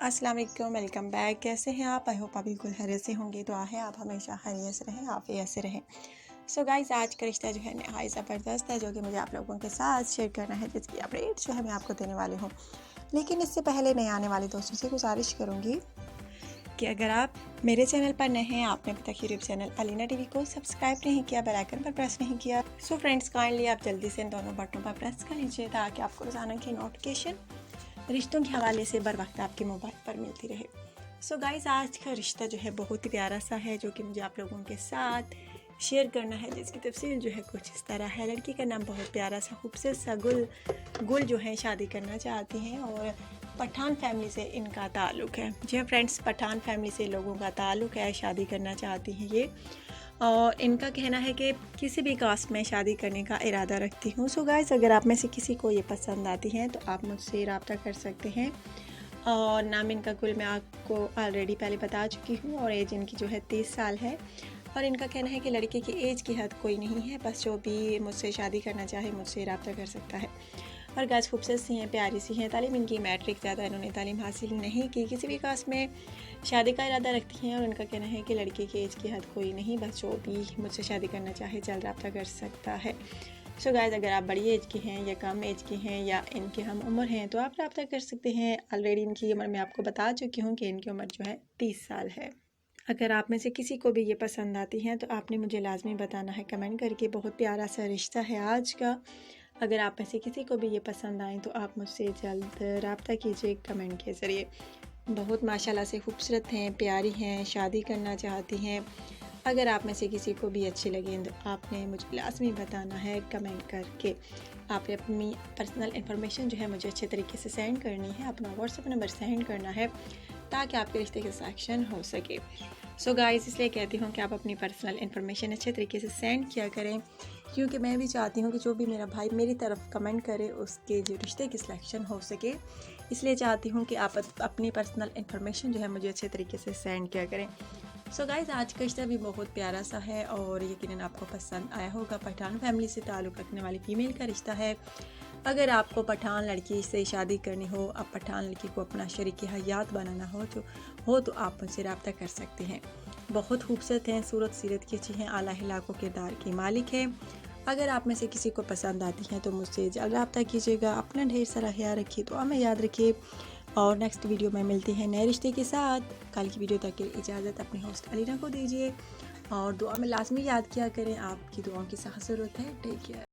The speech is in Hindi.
अस्सलाम वालेकुम, वेलकम बैक। कैसे हैं आप? आई होप आप बिल्कुल खैरियत से होंगे। दुआ है आप हमेशा खैरियत से रहें, आफियत से रहें। सो गाइस, आज का रिश्ता जो है नहायत ज़बरदस्त है, जो कि मुझे आप लोगों के साथ शेयर करना है, जिसकी अपडेट जो है मैं आपको देने वाली हूँ। लेकिन इससे पहले नए आने वाले दोस्तों से गुजारिश करूँगी कि अगर आप मेरे चैनल पर नए हैं, आपने अभी तक यूट्यूब चैनल अलीना टीवी को सब्सक्राइब नहीं किया, बेल आइकन पर प्रेस नहीं किया, सो फ्रेंड्स काइंडली आप जल्दी से इन दोनों बटनों पर प्रेस कर लीजिए ताकि आपको रोज़ाना की नोटिफिकेशन रिश्तों के हवाले से बर वक्त आपके मोबाइल पर मिलती रहे। सो गाइस, आज का रिश्ता जो है बहुत ही प्यारा सा है, जो कि मुझे आप लोगों के साथ शेयर करना है, जिसकी तफसील जो है कुछ इस तरह है। लड़की का नाम बहुत प्यारा सा खूबसूरत सा गुल जो है शादी करना चाहती हैं और पठान फैमिली से इनका ताल्लुक़ है। जी हाँ फ्रेंड्स, पठान फैमिली से लोगों का ताल्लुक़ है, शादी करना चाहती हैं ये। और इनका कहना है कि किसी भी कास्ट में शादी करने का इरादा रखती हूँ। सो गाइस, अगर आप में से किसी को ये पसंद आती हैं तो आप मुझसे रब्ता कर सकते हैं। और नाम इनका गुल मैं आपको ऑलरेडी पहले बता चुकी हूँ और एज इनकी जो है 30 साल है। और इनका कहना है कि लड़के की एज की हद कोई नहीं है, बस जो भी मुझसे शादी करना चाहे मुझसे रब्ता कर सकता है। और गाइस, खूबसूरत सी हैं, प्यारी सी हैं। तालीम इनकी मैट्रिक, ज़्यादा इन्होंने तालीम हासिल नहीं की, किसी भी कास्ट में शादी का इरादा रखती हैं। और उनका कहना है कि लड़के की एज की हद कोई नहीं, बस जो भी मुझसे शादी करना चाहे जल्द रब्ता कर सकता है। सो गाइस, अगर आप बड़ी एज के हैं या कम एज के हैं या इनके हम उम्र हैं तो आप रब्ता कर सकते हैं। ऑलरेडी इनकी उम्र मैं आपको बता चुकी हूँ कि इनकी उम्र जो है 30 साल है। अगर आप में से किसी को भी ये पसंद आती हैं तो आपने मुझे लाजमी बताना है कमेंट करके। बहुत प्यारा सा रिश्ता है आज का। अगर आप में से किसी को भी ये पसंद आए तो आप मुझसे जल्द रब्ता कीजिए कमेंट के ज़रिए। बहुत माशाल्लाह से खूबसूरत हैं, प्यारी हैं, शादी करना चाहती हैं। अगर आप में से किसी को भी अच्छी लगे तो आपने मुझे लाजमी बताना है कमेंट करके। आपने अपनी पर्सनल इन्फॉर्मेशन जो है मुझे अच्छे तरीके से सेंड करनी है, अपना व्हाट्सएप नंबर सेंड करना है ताकि आपके रिश्ते का सिलेक्शन हो सके। सो गाइस, इसलिए कहती हूँ कि आप अपनी पर्सनल इन्फॉर्मेशन अच्छे तरीके से सेंड किया करें, क्योंकि मैं भी चाहती हूँ कि जो भी मेरा भाई मेरी तरफ कमेंट करे उसके जो रिश्ते की सिलेक्शन हो सके। इसलिए चाहती हूँ कि आप अपनी पर्सनल इन्फॉर्मेशन जो है मुझे अच्छे तरीके से सेंड किया करें। सो गाइस, आज का रिश्ता भी बहुत प्यारा सा है और यकीनन आपको पसंद आया होगा। पठान फैमिली से ताल्लुक़ रखने वाली फ़ीमेल का रिश्ता है। अगर आपको पठान लड़की से शादी करनी हो, आप पठान लड़की को अपना शरीक हयात बनाना हो तो आप मुझसे रब्ता कर सकते हैं। बहुत खूबसूरत हैं, सूरत सीरत की अच्छी हैं, आला इलाक़ों किरदार की मालिक है। अगर आप में से किसी को पसंद आती हैं तो मुझसे जल्द रब्ता कीजिएगा। अपना ढेर सारा ख्याल रखिए, तो हमें याद रखिए। और नेक्स्ट वीडियो में मिलते हैं नए रिश्ते के साथ। कल की वीडियो तक की इजाज़त अपने होस्ट अलीना को दीजिए और दुआ में लाजमी याद किया करें, आपकी दुआओं की सख्त ज़रूरत है। Take care.